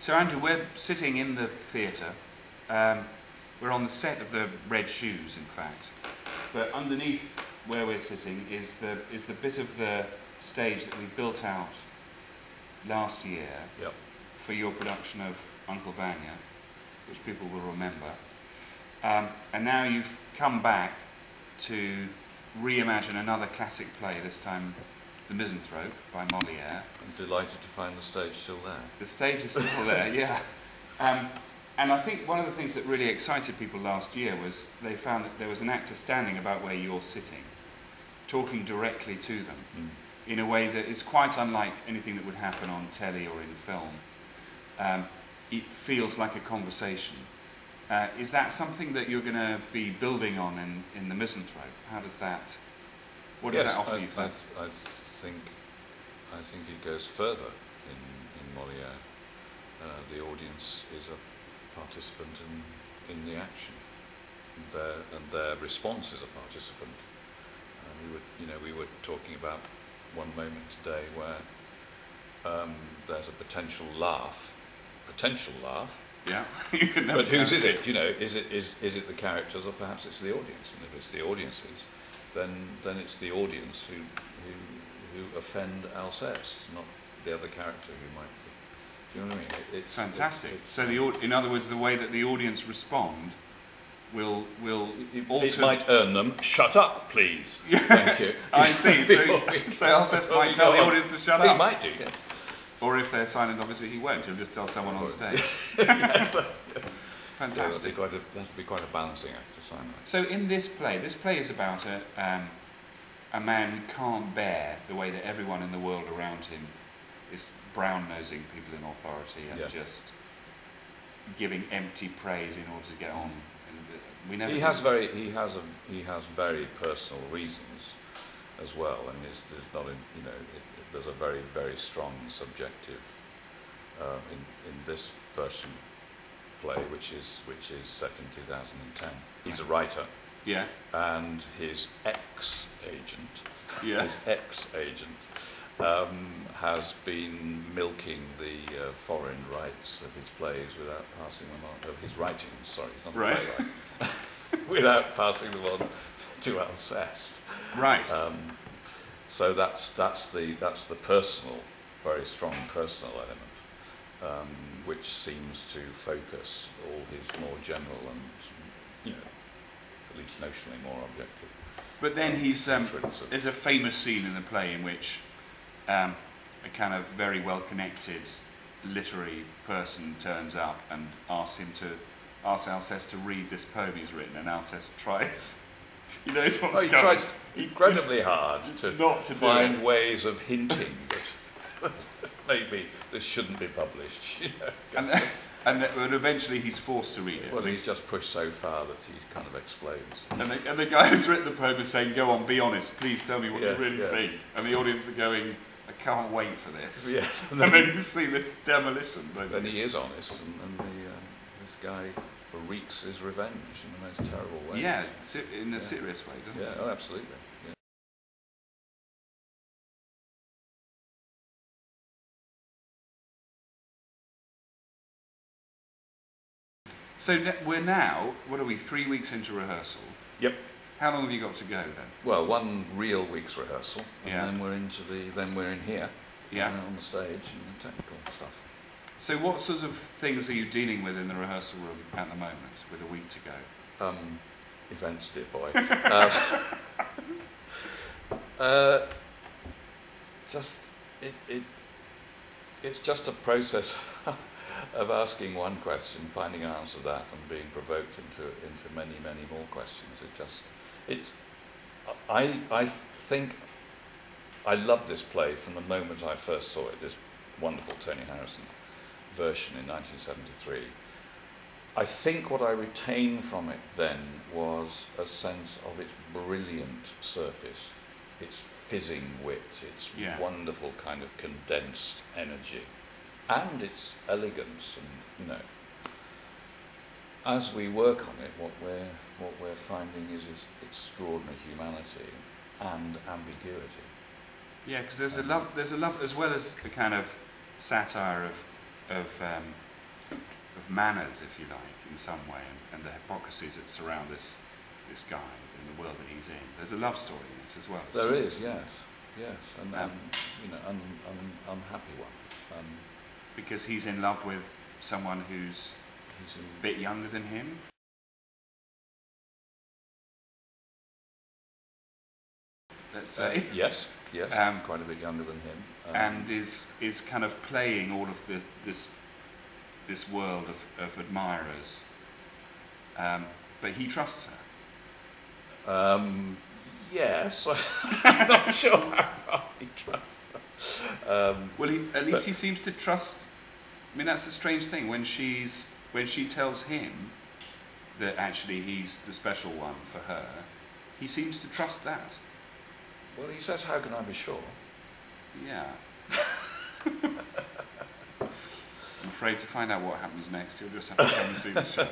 So Andrew, we're sitting in the theatre. We're on the set of the Red Shoes, in fact. But underneath where we're sitting is the bit of the stage that we built out last year for your production of Uncle Vanya, which people will remember. And now you've come back to reimagine another classic play, this time The Misanthrope by Moliere. I'm delighted to find the stage still there. The stage is still there, yeah. And I think one of the things that really excited people last year was they found that there was an actor standing about where you're sitting, talking directly to them in a way that is quite unlike anything that would happen on telly or in film. It feels like a conversation. Is that something that you're going to be building on in The Misanthrope? How does that, what does that offer you? I think it goes further in Moliere. The audience is a participant in the action, and their response is a participant. We were talking about one moment today where there's a potential laugh. Yeah. But whose is it? Is it the characters, or perhaps it's the audience? And if it's the audiences, then it's the audience who offend Alceste, not the other character who might be. Do you know what I mean? Fantastic. So in other words, the way that the audience respond will alter. It might earn them. Shut up, please. Thank you. I see. So Alceste might tell the audience to shut up. He might do. Yes. Or if they're silent, obviously he won't. He'll just tell someone on stage. Yes. Fantastic. Yeah, that'd be quite a balancing exercise. So in this play is about a man who can't bear the way that everyone in the world around him is brown-nosing people in authority and just giving empty praise in order to get on. And he has very personal reasons as well, and there's not there's a very, very strong subjective in this version play, which is set in 2010. He's a writer. Yeah. And his ex-agent, yeah. Has been milking the foreign rights of his plays without passing them on, of his writings, sorry, he's not a playwright, without passing them on to Alceste. Right. So that's the personal, very strong personal element, which seems to focus all his more general and, at least notionally more objective. But then there's a famous scene in the play in which a kind of very well-connected literary person turns up and asks Alceste to read this poem he's written, and Alceste tries. He knows what's coming. He tries incredibly hard to find ways of hinting that maybe this shouldn't be published. And eventually he's forced to read it. Well, he's just pushed so far that he kind of explodes. And the guy who's written the poem is saying, "Go on, be honest. Please tell me what you really think." And the audience are going, "I can't wait for this." Yes. And then you see this demolition. Then he is honest, and this guy wreaks his revenge in the most terrible way. Yeah, in a serious way, doesn't it? Yeah, oh, absolutely. Yeah. So we're now, 3 weeks into rehearsal? Yep. How long have you got to go then? Well, one real week's rehearsal, and then we're in here, on the stage and the technical stuff. So what sorts of things are you dealing with in the rehearsal room at the moment, with a week to go? Events, dear boy. It's just a process of asking one question, finding an answer to that, and being provoked into many, many more questions. I think I loved this play from the moment I first saw it, this wonderful Tony Harrison version in 1973. I think what I retained from it then was a sense of its brilliant surface, its fizzing wit, its wonderful kind of condensed energy, and its elegance. And as we work on it, what we're finding is its extraordinary humanity and ambiguity. Yeah, because there's a love as well as the kind of satire of manners, if you like, in some way, and the hypocrisies that surround this guy in the world that he's in. There's a love story in it as well. There is, yes, and unhappy one. Because he's in love with someone who's a bit younger than him. Let's say. Yes, quite a bit younger than him. And is kind of playing all of this world of admirers. But he trusts her. Yes, I'm not sure how far he trusts her. Well, at least he seems to trust. I mean, that's the strange thing when she tells him that actually he's the special one for her. He seems to trust that. Well, he says, "How can I be sure?" Yeah. I'm afraid to find out what happens next, you'll just have to come and see the show.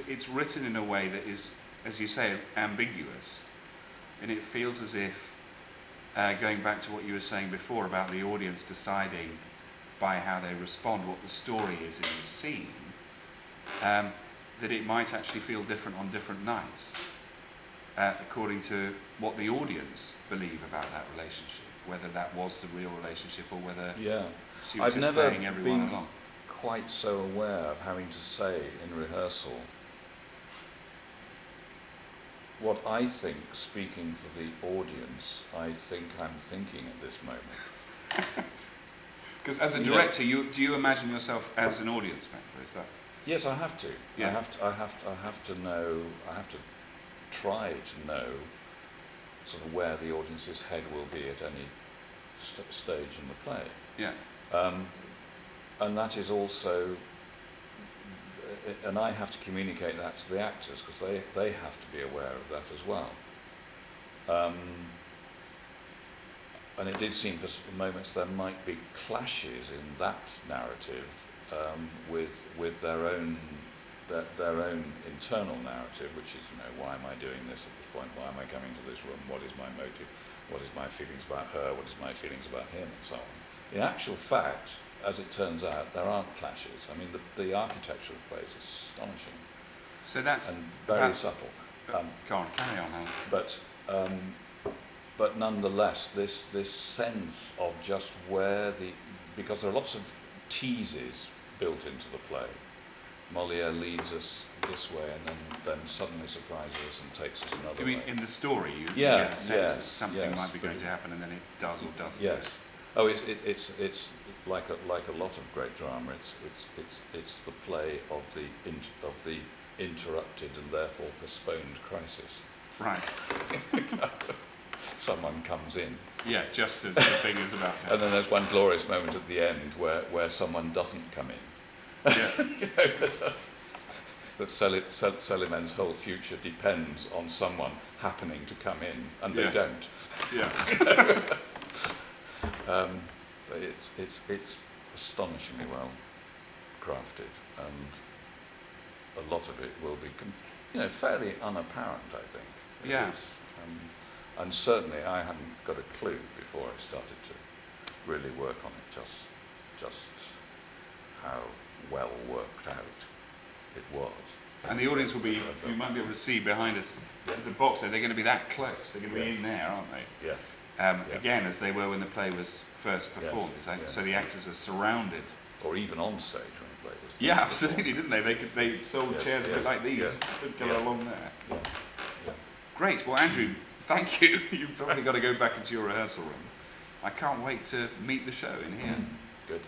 It's written in a way that is, as you say, ambiguous, and it feels as if, going back to what you were saying before about the audience deciding by how they respond what the story is in the scene, that it might actually feel different on different nights, according to what the audience believe about that relationship, whether that was the real relationship or whether she was just playing everyone along. Quite so aware of having to say in rehearsal what I think, speaking for the audience, I think I'm thinking at this moment. Because as a director, do you imagine yourself as an audience member? Is that? Yes, I have to. Yeah. I have to know. I have to try to know sort of where the audience's head will be at any stage in the play. Yeah. And that is also, and I have to communicate that to the actors because they have to be aware of that as well. And it did seem for moments there might be clashes in that narrative with their own internal narrative, which is, why am I doing this at this point? Why am I coming to this room? What is my motive? What is my feelings about her? What is my feelings about him? And so on. In actual fact, as it turns out, there aren't clashes. I mean, the architecture of the place is astonishing. So that's and very subtle. Go on, carry on, Alan. But nonetheless, this sense of just where because there are lots of teases built into the play. Moliere leads us this way and then suddenly surprises us and takes us another way. You mean in the story? You get a sense that something might be going to happen and then it does or doesn't. Yes. Oh, it's like a lot of great drama. It's the play of the interrupted and therefore postponed crisis. Right. Someone comes in. Yeah, just as the thing is about to happen. And then there's one glorious moment at the end where someone doesn't come in. Yeah. That Celimen's whole future depends on someone happening to come in, and they don't. Yeah. But it's astonishingly well crafted, and a lot of it will be, fairly unapparent, I think. Yeah. And certainly I hadn't got a clue before I started to really work on it, just how well worked out it was. And the audience will be, you might be able to see behind us, there's a box there, they're going to be that close, they're going to be in there, aren't they? Yeah. Again, as they were when the play was first performed, so the actors are surrounded. Or even on stage when the play was. Yeah, absolutely, didn't they? They sold chairs a bit like these, could go along there. Yeah. Great, well Andrew, thank you. You've probably got to go back into your rehearsal room. I can't wait to meet the show in here. Good.